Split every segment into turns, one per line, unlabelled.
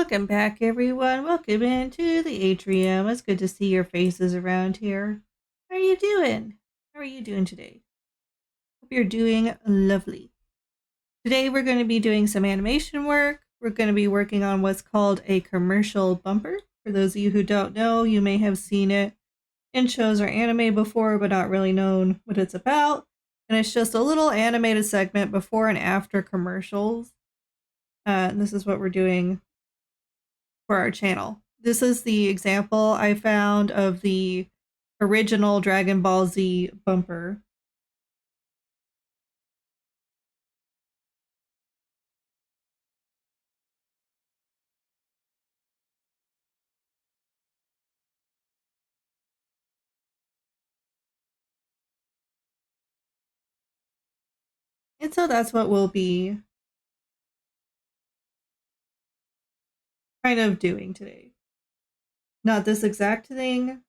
Welcome back, everyone. Welcome into the atrium. It's good to see your faces around here. How are you doing? How are you doing today? Hope you're doing lovely. Today we're going to be doing some animation work. We're going to be working on what's called a commercial bumper. For those of you who don't know, you may have seen it in shows or anime before, but not really known what it's about. And it's just a little animated segment before and after commercials. And this is what we're doing for our channel. This is the example I found of the original Dragon Ball Z bumper. And so that's what we'll be kind of doing today. Not this exact thing,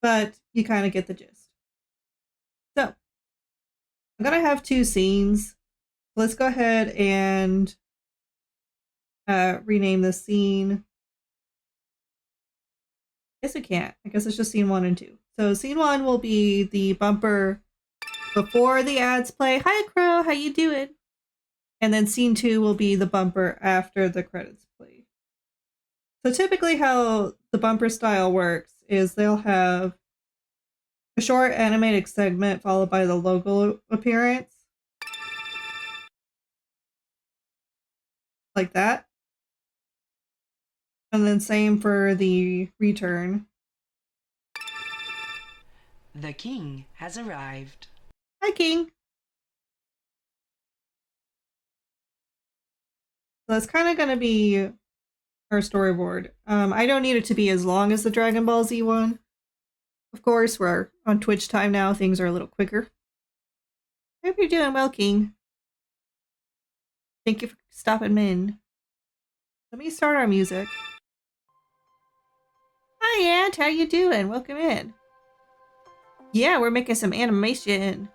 but you kind of get the gist. So I'm going to have two scenes. Let's go ahead and rename the scene. I guess we can't. I guess it's just scene 1 and 2. So scene 1 will be the bumper before the ads play. Hi, Crow. How you doing? And then scene 2 will be the bumper after the credits play. So typically how the bumper style works is they'll have a short animated segment followed by the logo appearance. Like that. And then same for the return.
The king has arrived.
Hi, King. So that's kind of going to be our storyboard. I don't need it to be as long as the Dragon Ball Z one. Of course, we're on Twitch time now. Things are a little quicker. Hope you're doing well, King. Thank you for stopping in. Let me start our music. Hi, Aunt. How you doing? Welcome in. Yeah, we're making some animation.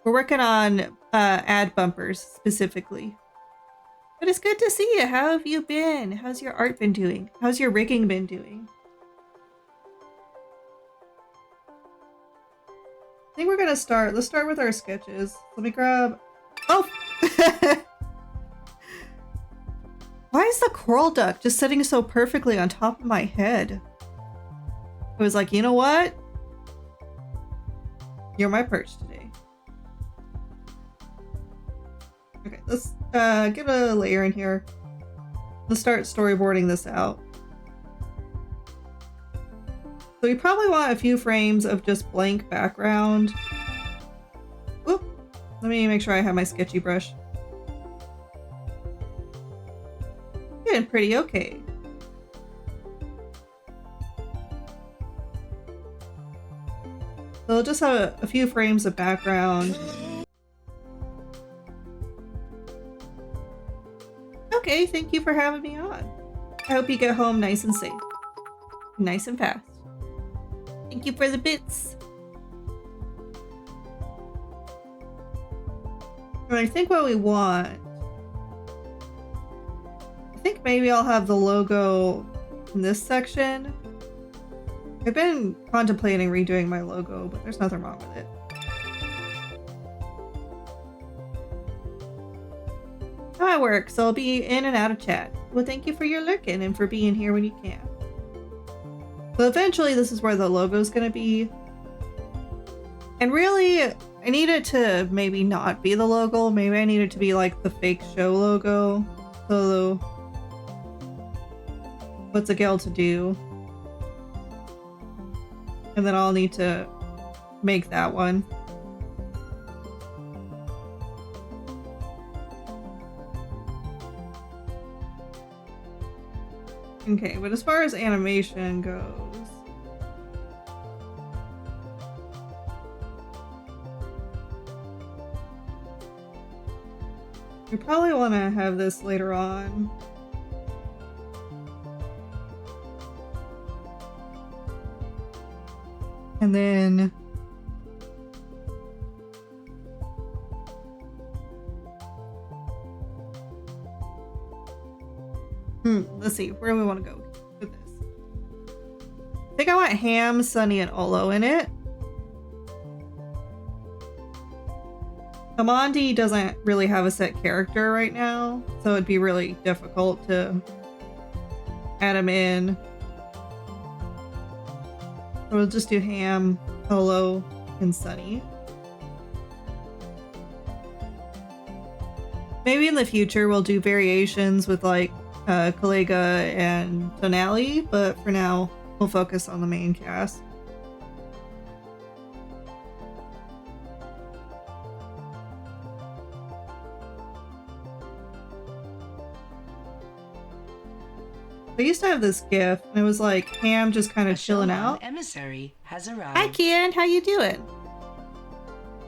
We're working on ad bumpers specifically. But it's good to see you. How have you been? How's your art been doing? How's your rigging been doing? I think we're gonna start. Let's start with our sketches. Let me grab. Oh! Why is the coral duck just sitting so perfectly on top of my head? I was like, you know what? You're my perch today. Okay, let's get a layer in here. Let's start storyboarding this out. So we probably want a few frames of just blank background. Oop! Let me make sure I have my sketchy brush. Getting pretty okay. So I'll just have a few frames of background. Okay, thank you for having me on. I hope you get home nice and safe. Nice and fast. Thank you for the bits. And I think what we want... I think maybe I'll have the logo in this section. I've been contemplating redoing my logo, but there's nothing wrong with it. How it works, I'll be in and out of chat. Well, thank you for your lurking and for being here when you can. So eventually this is where the logo's gonna be. And really, I need it to maybe not be the logo. Maybe I need it to be like the fake show logo. So what's a girl to do? And then I'll need to make that one. Okay, but as far as animation goes, we probably want to have this later on. And then Let's see. Where do we want to go with this? I think I want Ham, Sunny, and Olo in it. Kamandi doesn't really have a set character right now, so it'd be really difficult to add him in. So we'll just do Ham, Olo, and Sunny. Maybe in the future we'll do variations with like Kalega and Tonali, but for now we'll focus on the main cast. I used to have this GIF, and it was like Ham just kind of chilling out.
Emissary has arrived.
Hi, Ken. How you doing?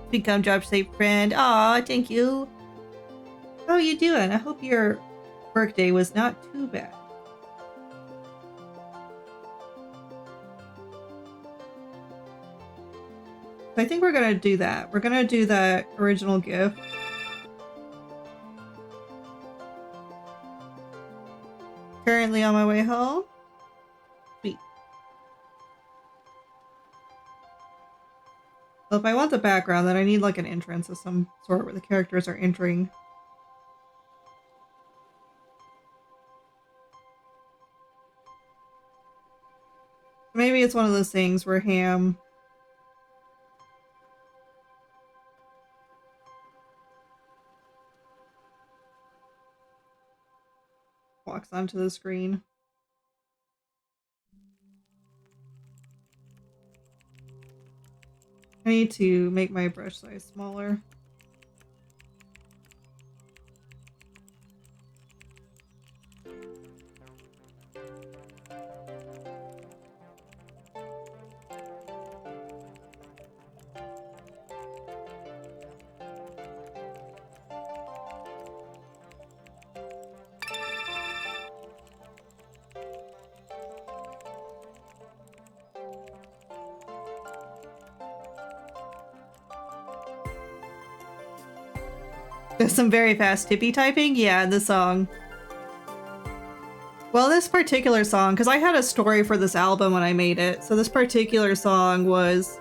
Become job safe friend. Aw, thank you. How are you doing? I hope your workday was not too bad. I think we're gonna do that. We're gonna do that original GIF. Currently on my way home. Sweet. Well, if I want the background, then I need like an entrance of some sort where the characters are entering. Maybe it's one of those things where Ham walks onto the screen. I need to make my brush size smaller. There's some very fast tippy typing? Yeah, in the song. Well, this particular song, because I had a story for this album when I made it, so this particular song was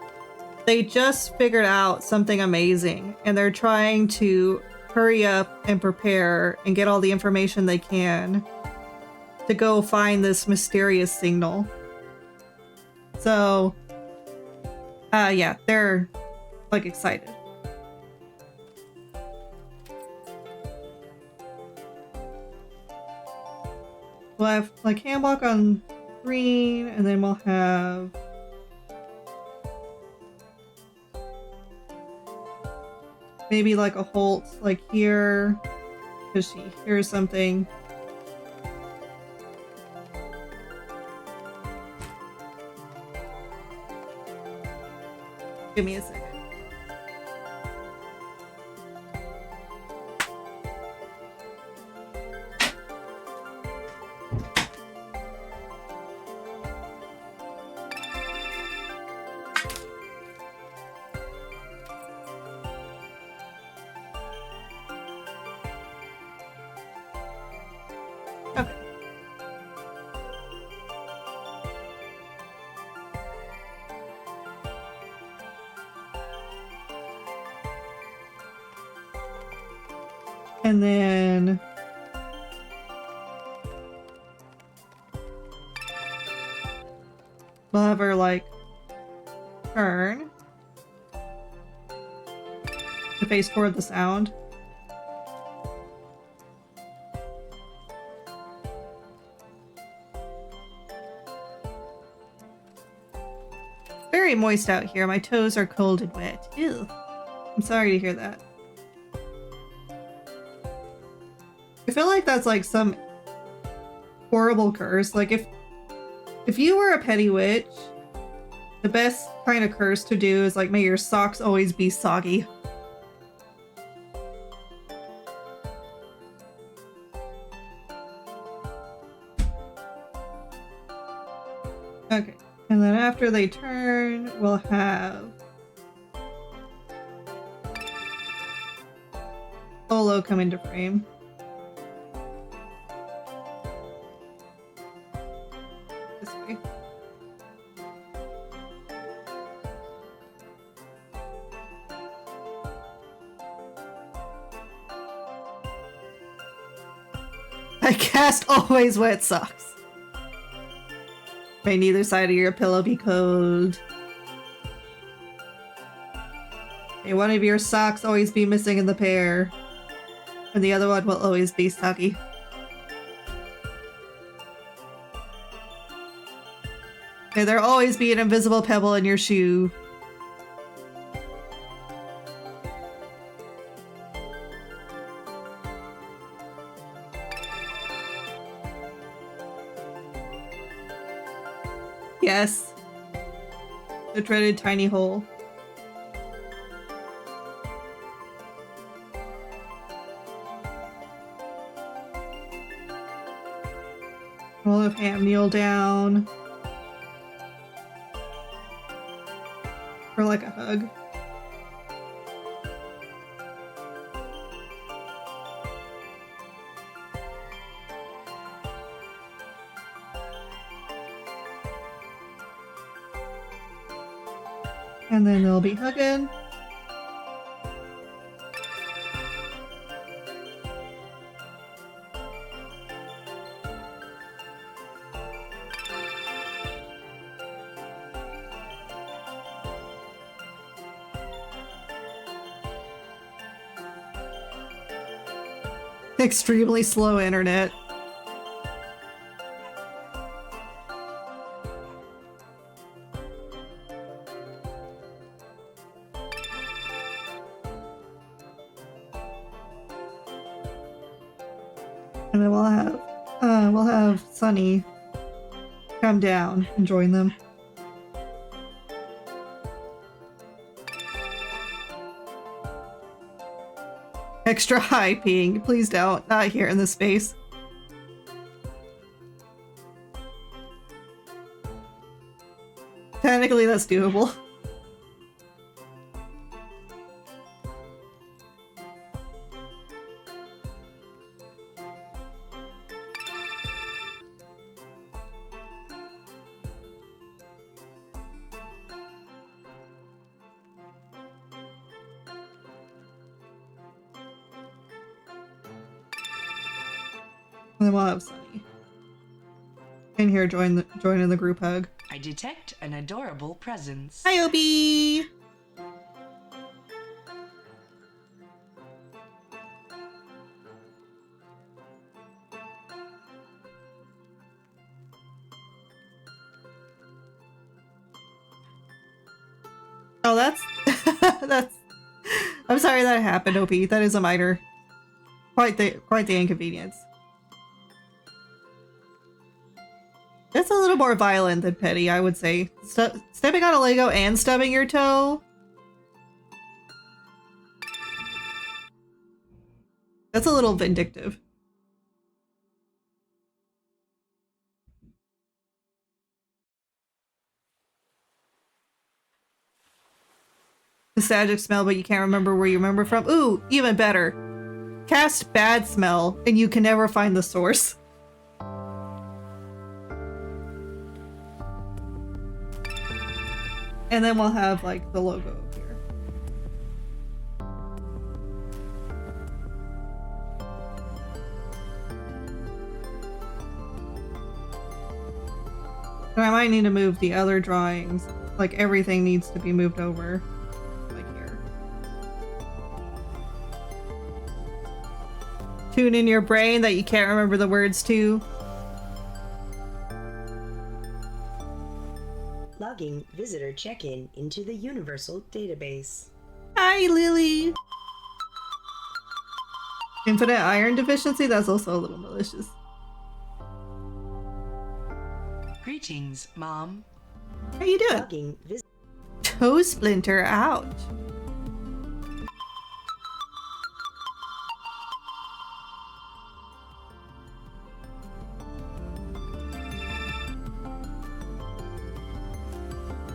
they just figured out something amazing, and they're trying to hurry up and prepare and get all the information they can to go find this mysterious signal. So, yeah, they're like excited. We'll have like handblock on green, and then we'll have maybe like a Holt like here because she hears something. Give me a second. Okay. And then we'll have her like turn to face toward the sound. Very moist out here. My toes are cold and wet. Ew. I'm sorry to hear that. I feel like that's like some horrible curse. Like if you were a petty witch, the best kind of curse to do is like, may your socks always be soggy. Okay, and then after they turn, we'll have Olo come into frame. I cast always wet socks. May neither side of your pillow be cold. May one of your socks always be missing in the pair. And the other one will always be soggy. May there always be an invisible pebble in your shoe. Yes. The dreaded tiny hole. Roll of ham, kneel down. For like a hug. And then they'll be hugging. Extremely slow internet. And then we'll have Sunny come down and join them. Extra high ping. Please don't. Not here in this space. Technically, that's doable. And then we'll have Sunny in here join in the group hug.
I detect an adorable presence.
Hi, Obi! Oh, that's that's. I'm sorry that happened, Obi. That is a minor, quite the inconvenience. That's a little more violent than petty, I would say. Stepping on a Lego and stubbing your toe? That's a little vindictive. Nostalgic smell, but you can't remember where you remember from? Ooh, even better. Cast bad smell, and you can never find the source. And then we'll have, like, the logo up here. And I might need to move the other drawings. Like, everything needs to be moved over. Like here. Tune in your brain that you can't remember the words to.
Logging visitor check-in into the Universal Database.
Hi, Lily! Infinite iron deficiency? That's also a little malicious.
Greetings, Mom.
How you doing?
Logging
Toe splinter, ouch.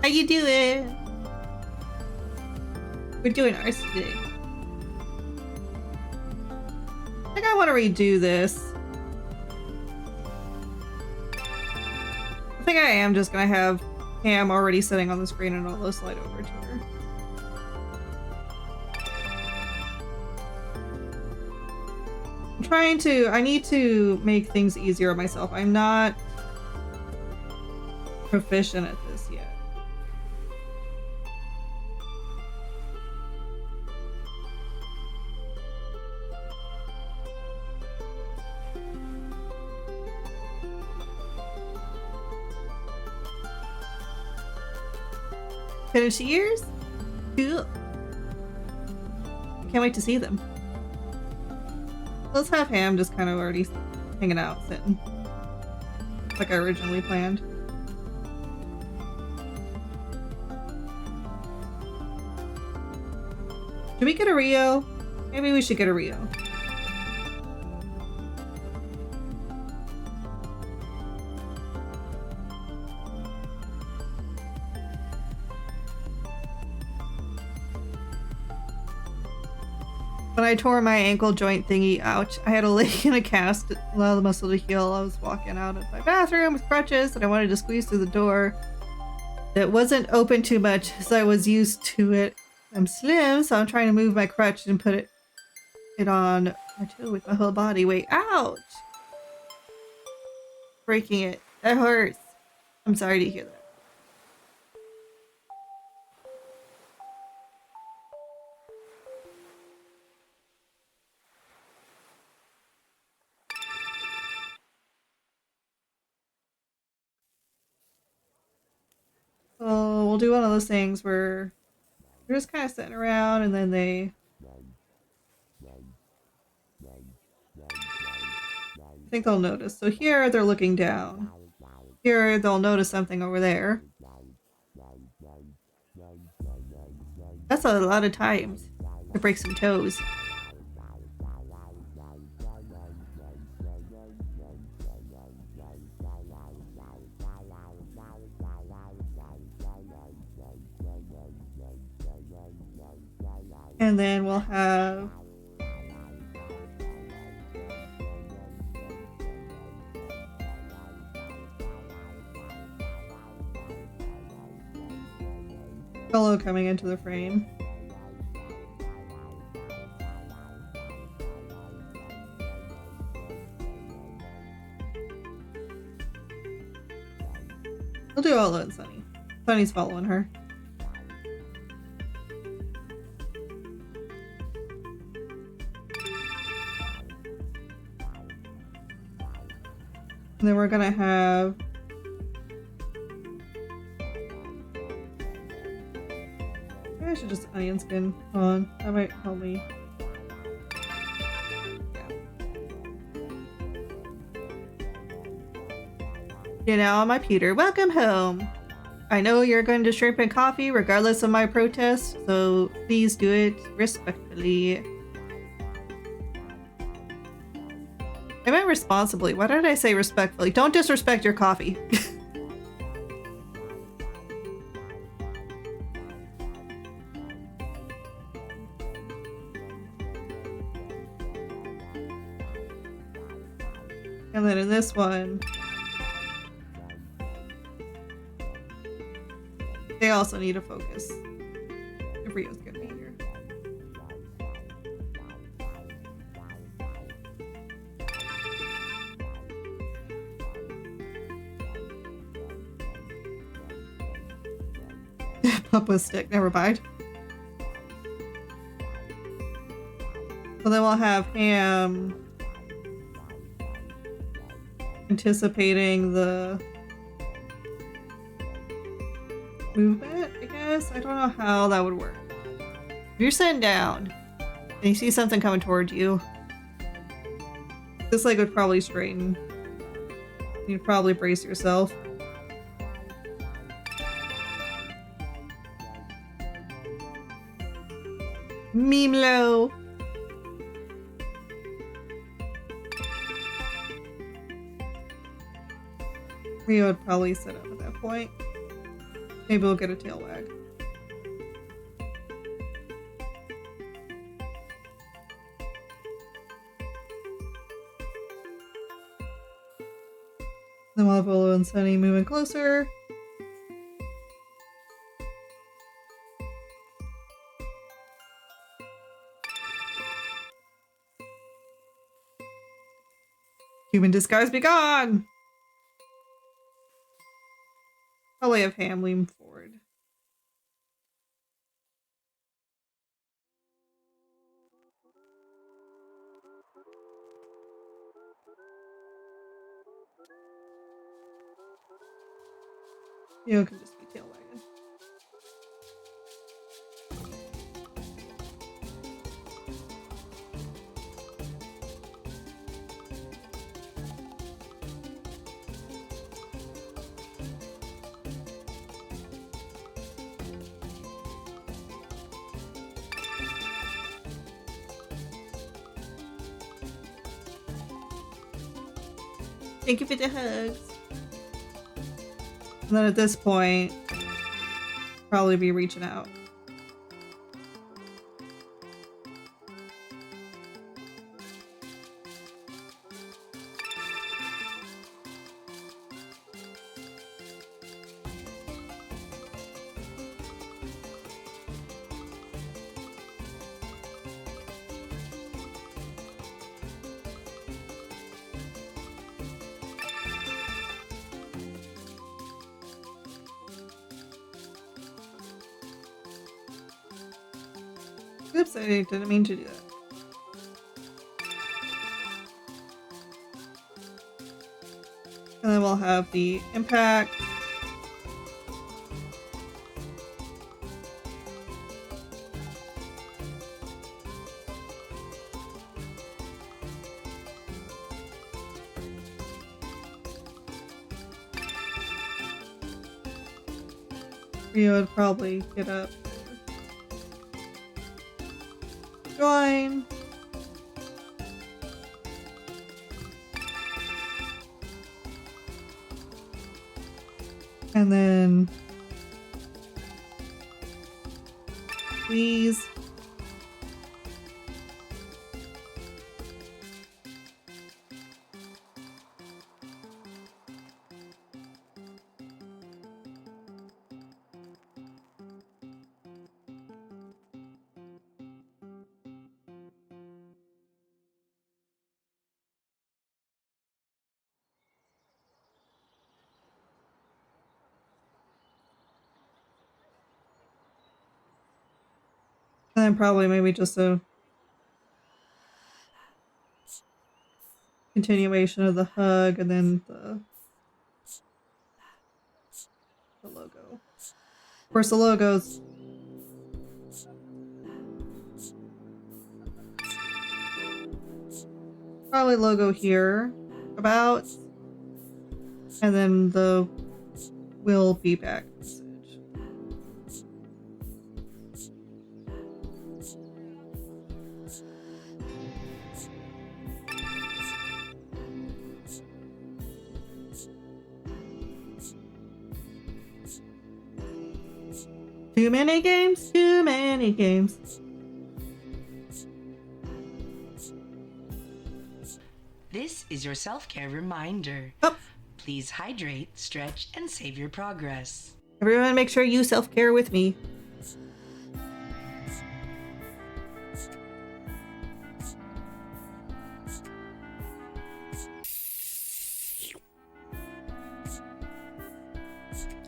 How you doing? We're doing ours today. I think I want to redo this. I think I am just gonna have Ham already sitting on the screen and I'll slide over to her. I need to make things easier on myself. I'm not proficient at this yet. Finished years? Cool. Can't wait to see them. Let's have Ham just kind of already hanging out, sitting. Like I originally planned. Should we get a Rio? Maybe we should get a Rio. When I tore my ankle joint thingy, ouch, I had to lay in a cast, allow the muscle to heal. I was walking out of my bathroom with crutches and I wanted to squeeze through the door. It wasn't open too much, so I was used to it. I'm slim, so I'm trying to move my crutch and put it on my toe with my whole body weight. Ouch! Breaking it. That hurts. I'm sorry to hear that. So we'll do one of those things where they're just kind of sitting around and then I think they'll notice. So here they're looking down. Here they'll notice something over there. That's a lot of times to break some toes. And then we'll have Fellow coming into the frame. We'll do Olo and Sunny. Sunny's following her. And then we're gonna have maybe I should just onion skin on. That might help me. You know, my Peter, welcome home. I know you're going to shrimp and coffee regardless of my protest, so please do it respectfully. I meant responsibly. Why did I say respectfully? Don't disrespect your coffee. And then in this one, they also need to focus. If Rio's gonna be here. Papa stick, never mind. So then we'll have Ham anticipating the movement, I guess? I don't know how that would work. If you're sitting down and you see something coming towards you, this leg would probably straighten. You'd probably brace yourself. Meme low. Rio would probably sit up at that point. Maybe we'll get a tail wag. Then we'll have Olo and Sunny moving closer. Human disguise be gone! Probably have Ham lean forward. You can just be tail wagging. Thank you for the hugs. And then at this point, probably be reaching out. Oops, I didn't mean to do that. And then we'll have the impact. Rio would probably get up. Join. And then please. And then probably maybe just a continuation of the hug and then the logo. Of course, the logo's probably logo here, about, and then the will be back message. Too many games, too many games.
This is your self-care reminder.
Oh.
Please hydrate, stretch, and save your progress.
Everyone make sure you self-care with me.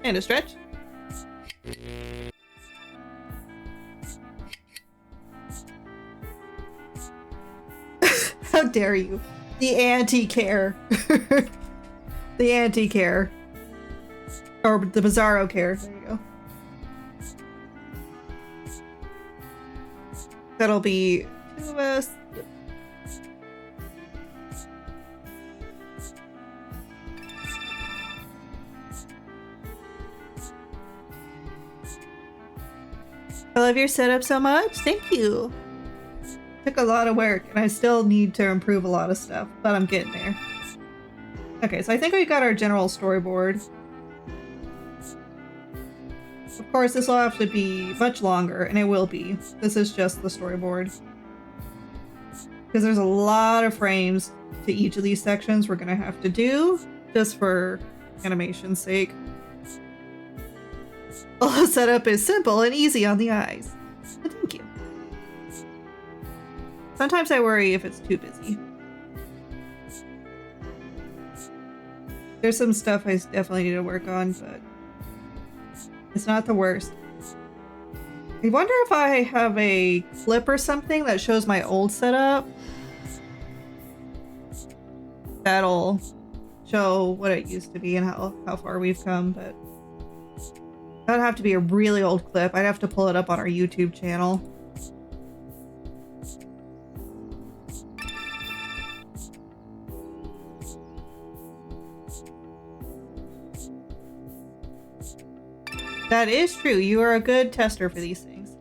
And a stretch. How dare you? The anti-care. The anti-care. Or the Bizarro care. There you go. That'll be two of us. I love your setup so much. Thank you. Took a lot of work and I still need to improve a lot of stuff, but I'm getting there. Okay, so I think we got our general storyboard. Of course, this will have to be much longer, and it will be. This is just the storyboard. Because there's a lot of frames to each of these sections we're gonna have to do, just for animation's sake. All the setup is simple and easy on the eyes. But thank you. Sometimes I worry if it's too busy. There's some stuff I definitely need to work on, but it's not the worst. I wonder if I have a clip or something that shows my old setup. That'll show what it used to be and how far we've come, but that would have to be a really old clip. I'd have to pull it up on our YouTube channel. That is true. You are a good tester for these things.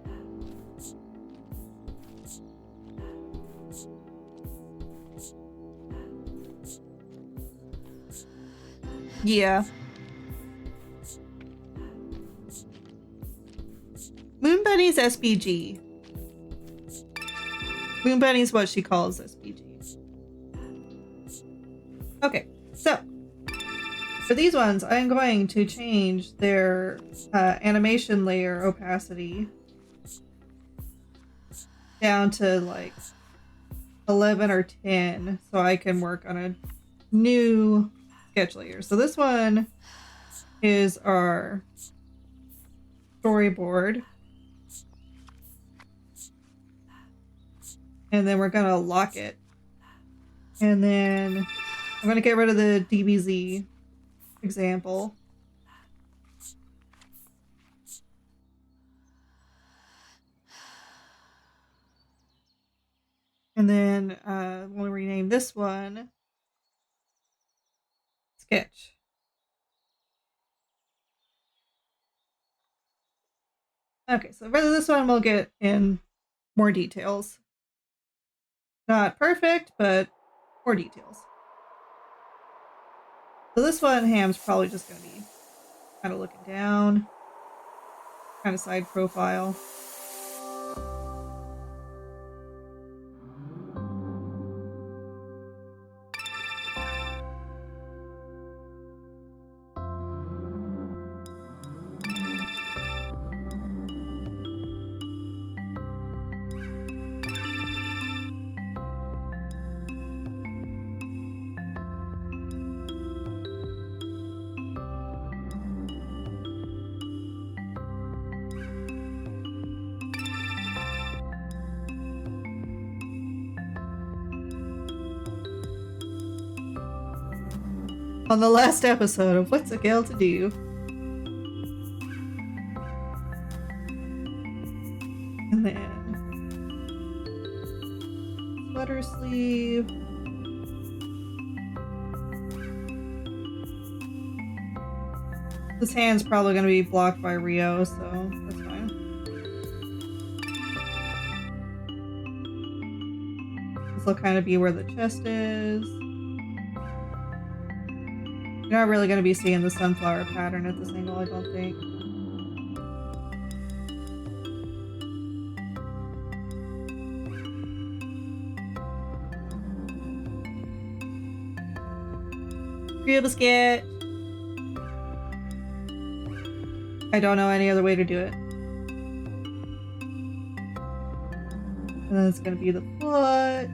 Yeah. Moon Bunny's SPG. Moon Bunny's what she calls SPG. Okay, so for these ones, I'm going to change their animation layer opacity down to like 11 or 10 so I can work on a new sketch layer. So this one is our storyboard. And then we're gonna lock it. And then I'm gonna get rid of the DBZ example. And then we'll rename this one Sketch. Okay, so for this one we'll get in more details. Not perfect, but more details. So this one, Ham's probably just gonna be kind of looking down, kind of side profile. On the last episode of What's a Girl to Do. And then sweater sleeve. This hand's probably going to be blocked by Rio, so that's fine. This will kind of be where the chest is. You're not really going to be seeing the sunflower pattern at this angle, I don't think. Biscuit. I don't know any other way to do it. And then it's going to be the foot.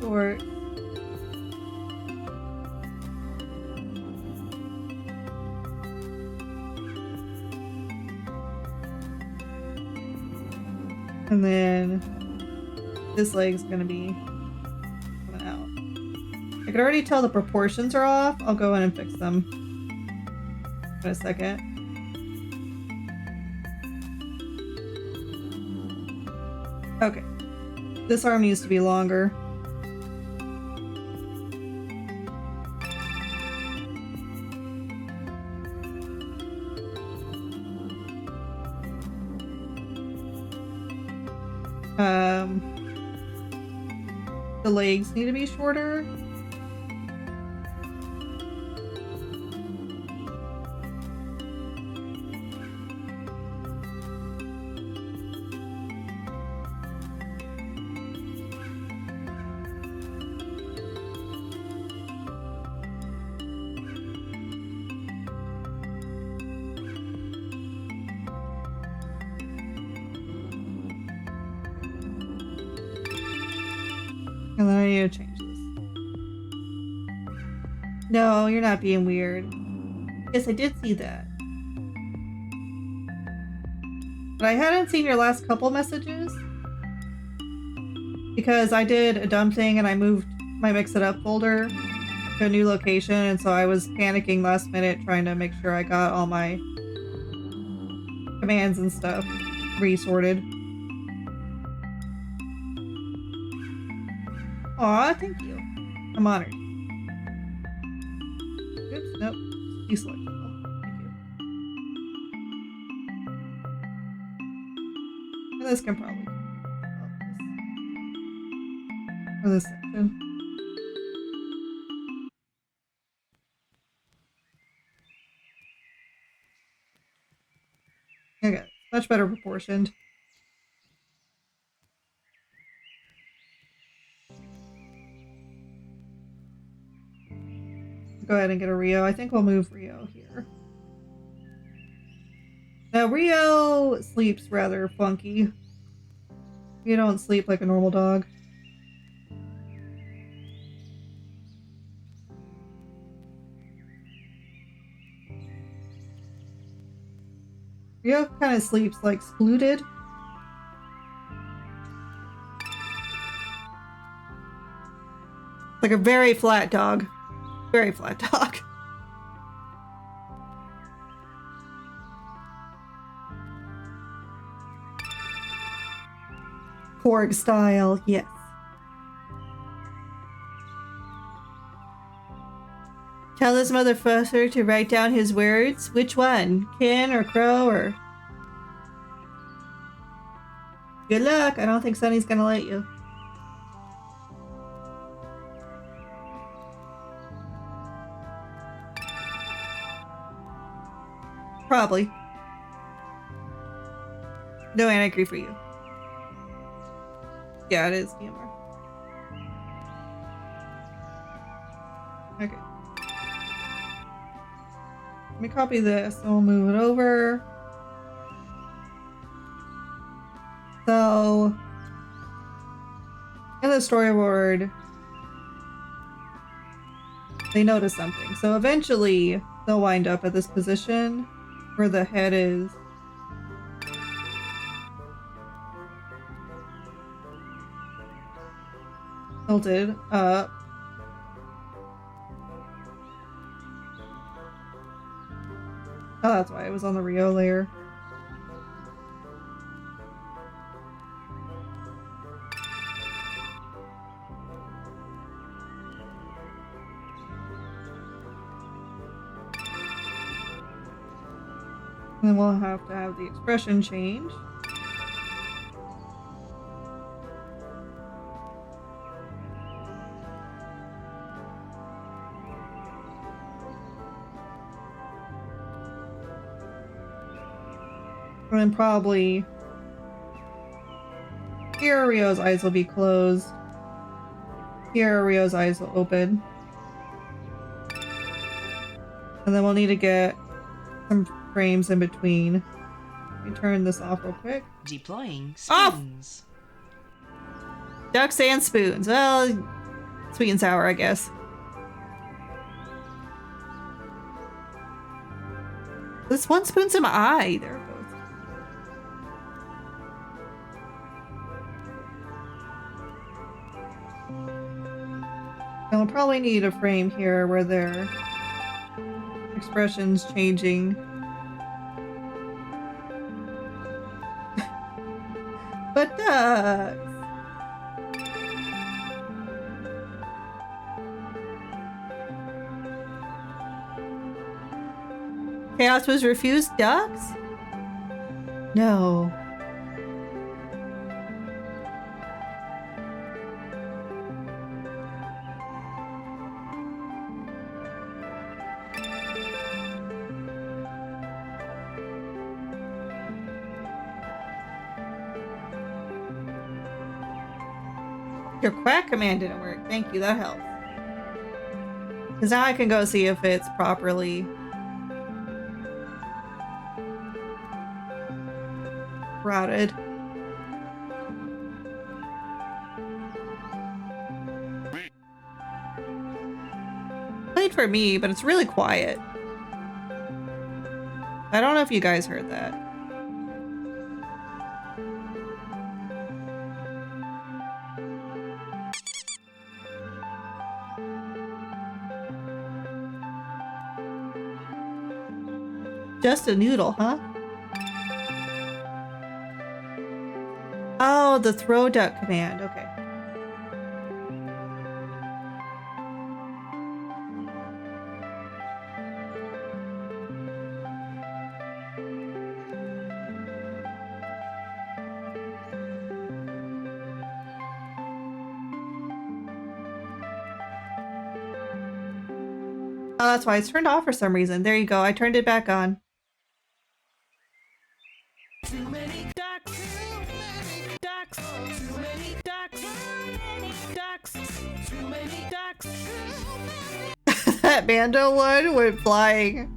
Short. And then this leg's gonna be coming out. I can already tell the proportions are off. I'll go in and fix them in a second. Okay. This arm needs to be longer. The legs need to be shorter. And then I need to change this. No, you're not being weird. Yes, I did see that. But I hadn't seen your last couple messages. Because I did a dumb thing and I moved my Mix It Up folder to a new location. And so I was panicking last minute trying to make sure I got all my commands and stuff resorted. Aw, thank you. I'm honored. Oops, nope. Deselect. Thank you. And this can probably come off this. For this section. Okay, much better proportioned. Go ahead and get a Rio. I think we'll move Rio here. Now, Rio sleeps rather funky. You don't sleep like a normal dog. Rio kind of sleeps like secluded. Like a very flat dog. Very flat dog. Korg style, yes. Tell this motherfucker to write down his words. Which one? Kin or crow or... Good luck. I don't think Sunny's gonna let you. Probably. No anti for you. Yeah, it is DMR. Okay. Let me copy this and we'll move it over. So, in the storyboard, they notice something. So eventually, they'll wind up at this position where the head is. Tilted up. Oh, that's why it was on the Rio layer. And then we'll have to have the expression change. And then probably here Rio's eyes will be closed. Here Rio's eyes will open. And then we'll need to get some frames in between. Let me turn this off real quick.
Deploying
Off!
spoons.
Ducks and spoons. Well, sweet and sour, I guess. This one spoon's in my eye. There it goes. And we'll probably need a frame here where their expression's changing. But ducks! Chaos was refused ducks? No. Your quack command didn't work. Thank you, that helps. Because now I can go see if it's properly routed. played for me, but it's really quiet. I don't know if you guys heard that. Just a noodle, huh? Oh, the throw duck command. Okay. Oh, that's why it's turned off for some reason. There you go. I turned it back on.
Too many ducks. Too many ducks. Too many ducks. Too many ducks. Too many ducks.
That bando one went flying.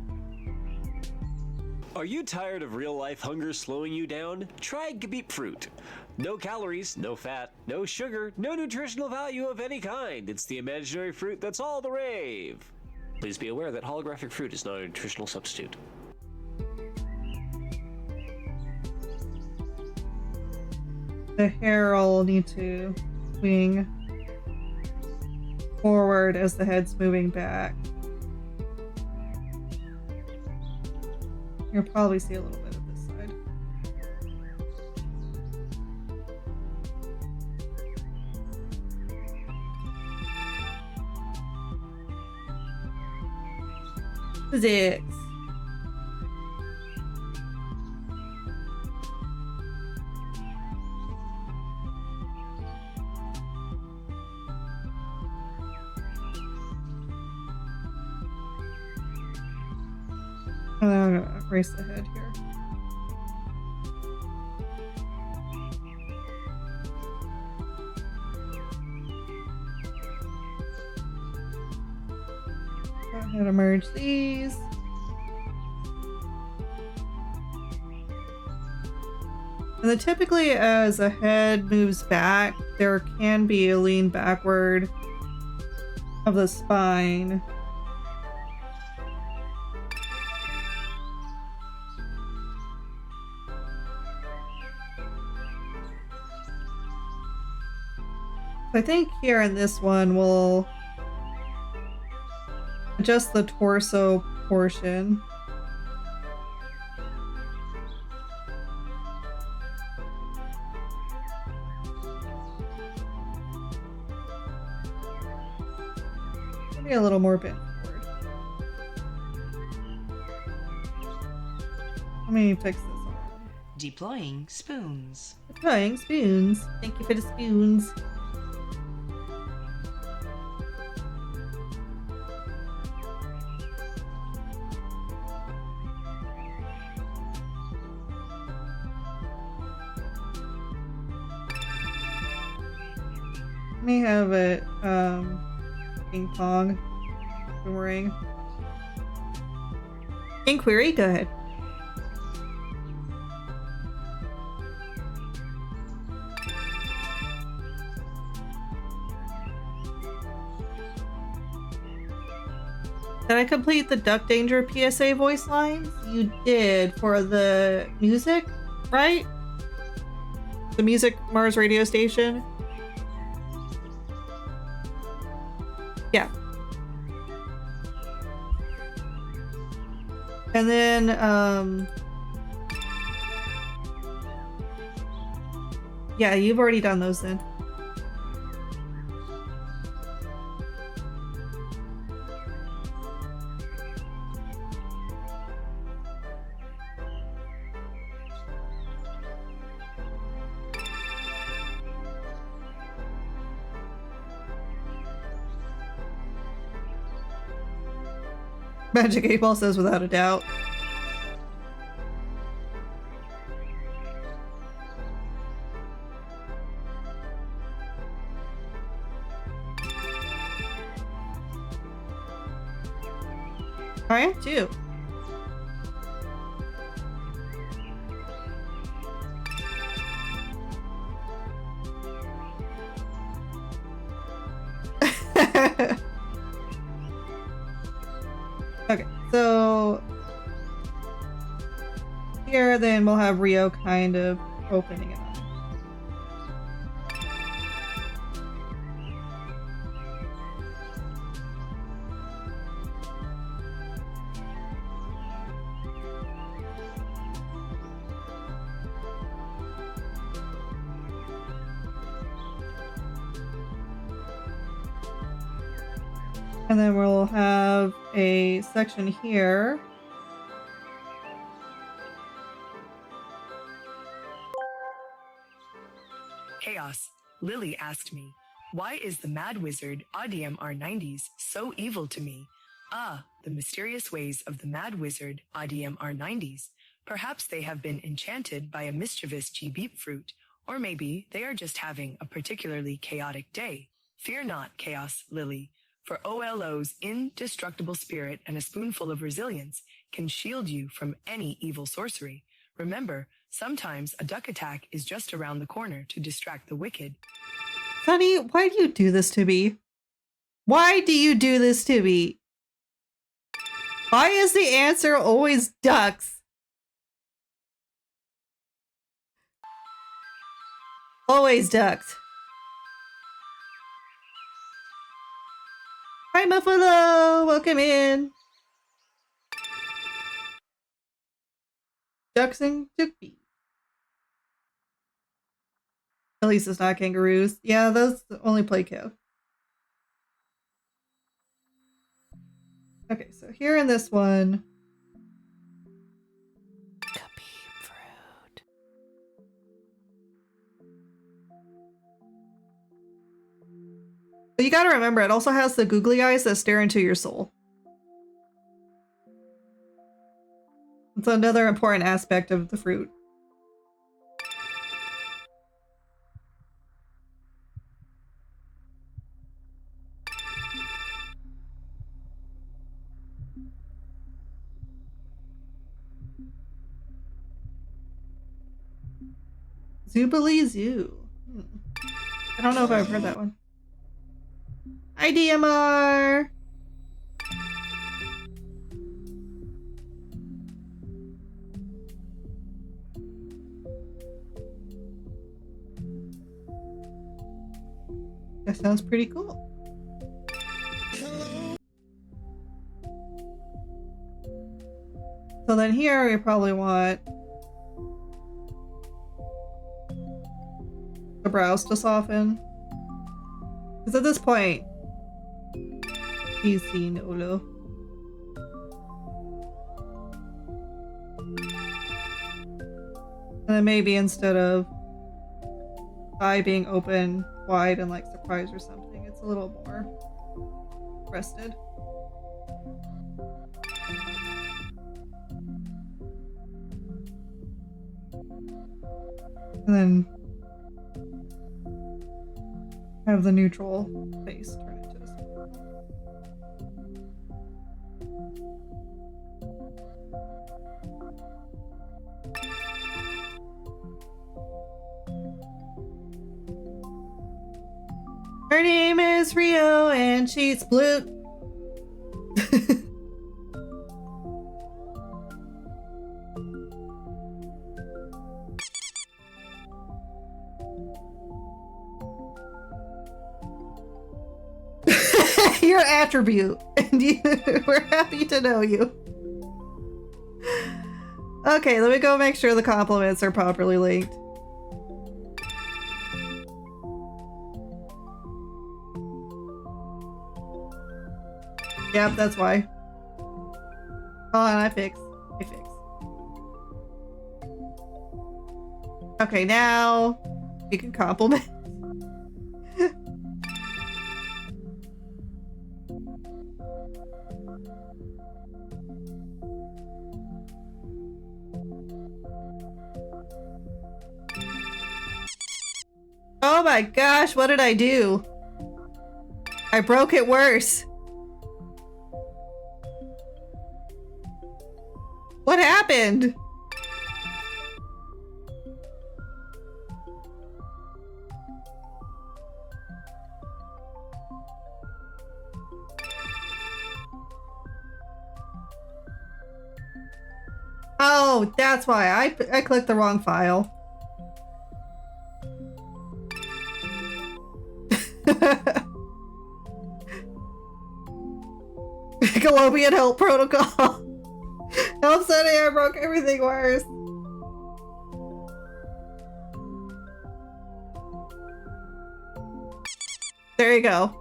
Are you tired of real-life hunger slowing you down? Try beet fruit. No calories, no fat, no sugar, no nutritional value of any kind. It's the imaginary fruit that's all the rave. Please be aware that holographic fruit is not a nutritional substitute.
The hair will need to swing forward as the head's moving back. You'll probably see a little bit of this side. Physics. And then I'm gonna erase the head here. Go ahead and merge these. And then typically as a head moves back, there can be a lean backward of the spine. I think here in this one we'll adjust the torso portion. Maybe a little more bent forward. Let me fix this arm.
Deploying spoons.
Deploying spoons. Thank you for the spoons. May have it ping pong boomerang. Inquiry, go ahead. Did I complete the Duck Danger PSA voice lines? You did for the music, right? The music Mars radio station. Yeah. And then, yeah, you've already done those then. Magic 8 Ball says without a doubt. I am too. Okay, so here then we'll have Rio kind of opening it up. And then we'll have a section here.
Chaos. Lily asked me, why is the mad wizard ADMR 90s so evil to me? Ah, the mysterious ways of the mad wizard ADMR 90s. Perhaps they have been enchanted by a mischievous G-beep fruit, or maybe they are just having a particularly chaotic day. Fear not, Chaos, Lily, for OLO's indestructible spirit and a spoonful of resilience can shield you from any evil sorcery. Remember, sometimes a duck attack is just around the corner to distract the wicked.
Sunny, why do you do this to me? Why do you do this to me? Why is the answer always ducks? Always ducks. Hi, Muffalo! Welcome in. Ducks and duckbees. At least it's not kangaroos. Yeah, those only play cow. Okay, so here in this one.
Fruit.
But you gotta remember, it also has the googly eyes that stare into your soul. It's another important aspect of the fruit. Zoobilee Zoo. I don't know if I've heard that one. Hi, DMR! That sounds pretty cool. So then here we probably want the brows to soften. Because at this point, he's seen Olo. And then maybe instead of eye being open wide and like surprised or something, it's a little more rested. And then have the neutral face turn into a smile. Her name is Rio and she's blue. Your attribute, and we're happy to know you. Okay, let me go make sure the compliments are properly linked. Yep, that's why. Hold on, I fix. Okay, now you can compliment. Oh my gosh, what did I do? I broke it worse. What happened? Oh, that's why I clicked the wrong file. Colombian help protocol. Help setting I broke everything worse. There you go.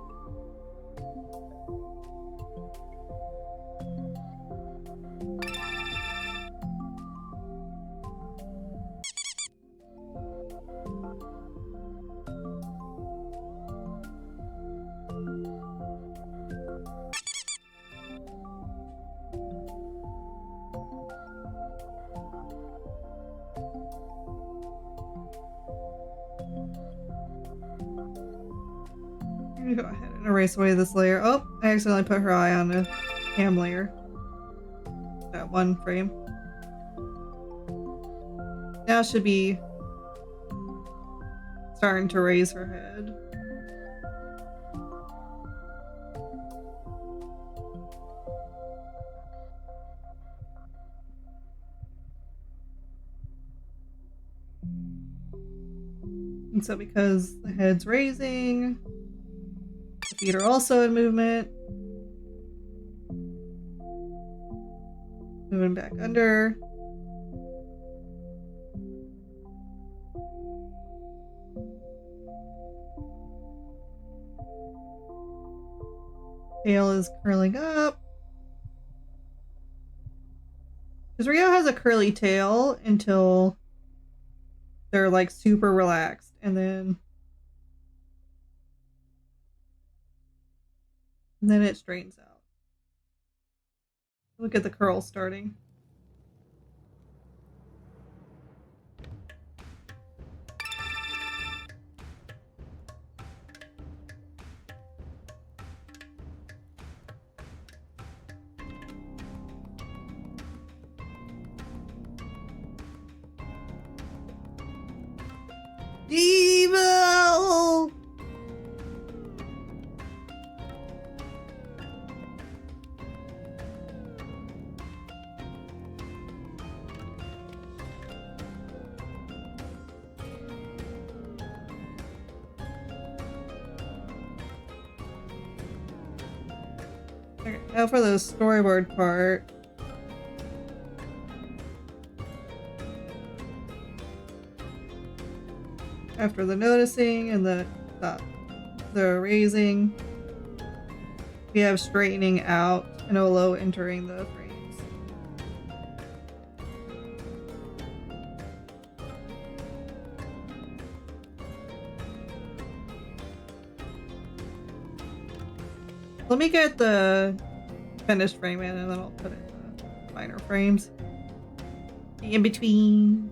I'm gonna go ahead and erase away this layer. Oh, I accidentally put her eye on the cam layer. That one frame. Now should be starting to raise her head. And so because the head's raising, the feet are also in movement. Moving back under. Tail is curling up. Because Rio has a curly tail until they're like super relaxed. And then it straightens out. Look at the curl starting. Evil! Okay, now for the storyboard part. After the noticing and the raising, we have straightening out and Olo entering the frames. Let me get the finished frame in and then I'll put in the minor frames. The in-between.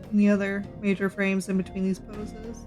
And the other major frames in between these poses.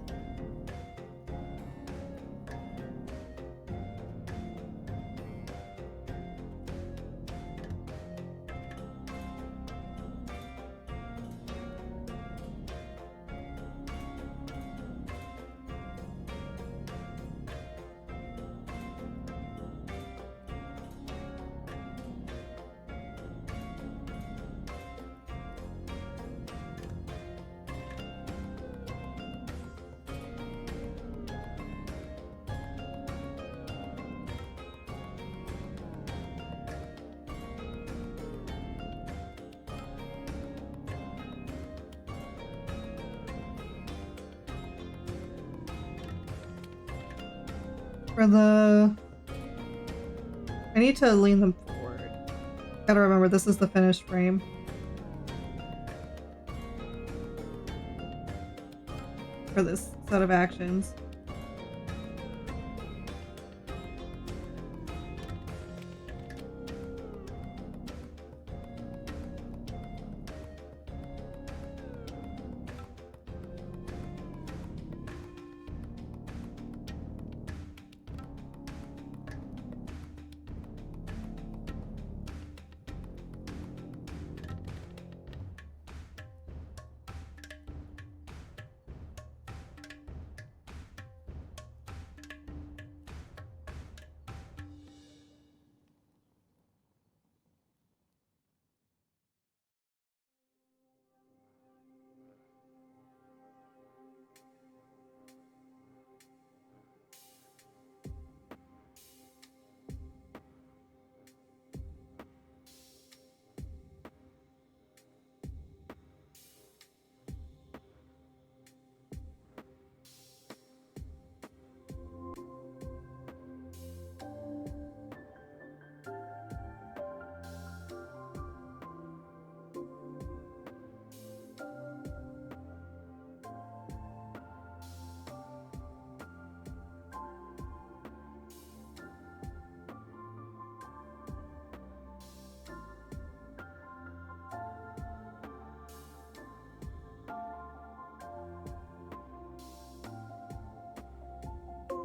For the... I need to lean them forward. Gotta remember, this is the finished frame. For this set of actions.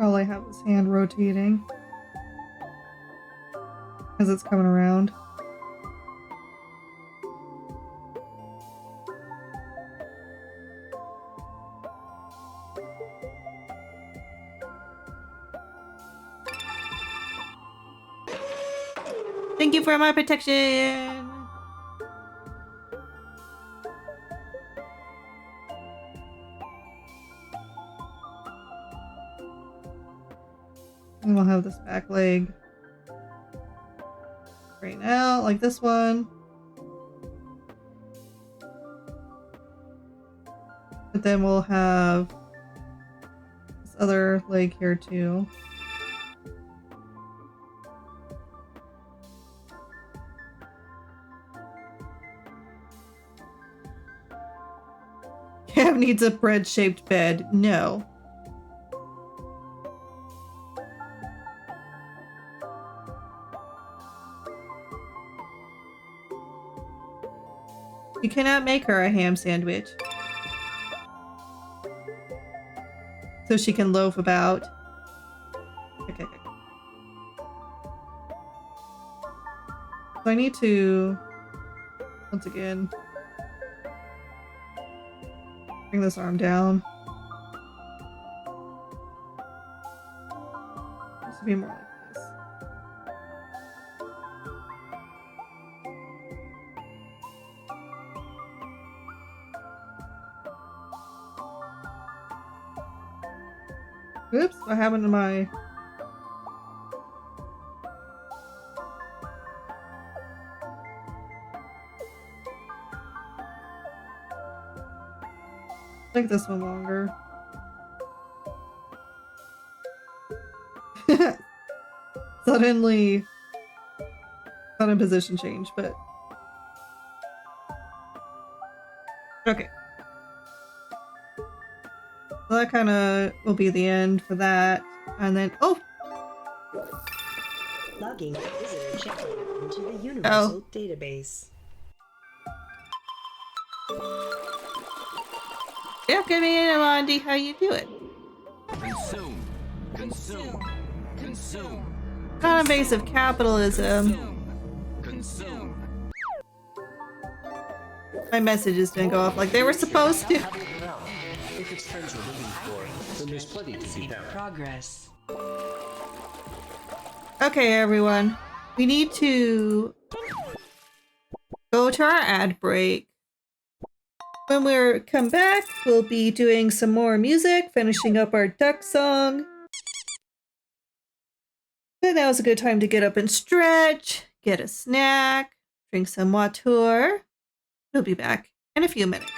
probably have his hand rotating as it's coming around. Thank you for my protection! And we'll have this back leg right now, like this one. But then we'll have this other leg here too. Cam needs a bread-shaped bed. No. You cannot make her a ham sandwich. So she can loaf about. Okay. So I need to, once again, bring this arm down. This would be more like this. Oops, what happened to my... Make this one longer. Suddenly, sudden position change, but okay. So that kind of will be the end for that, and then
Logging visitor check-in into the Universal database.
Yeah, good evening, Amandi. How you doing?
Consume. Consume. Consume.
Non-invasive capitalism.
Consume.
My messages didn't go off like they were supposed to.
If it's friends we're looking for, then there's plenty to be found.
Progress.
Okay, everyone. We need to go to our ad break. When we come back, we'll be doing some more music, finishing up our duck song. And now is a good time to get up and stretch, get a snack, drink some water. We'll be back in a few minutes.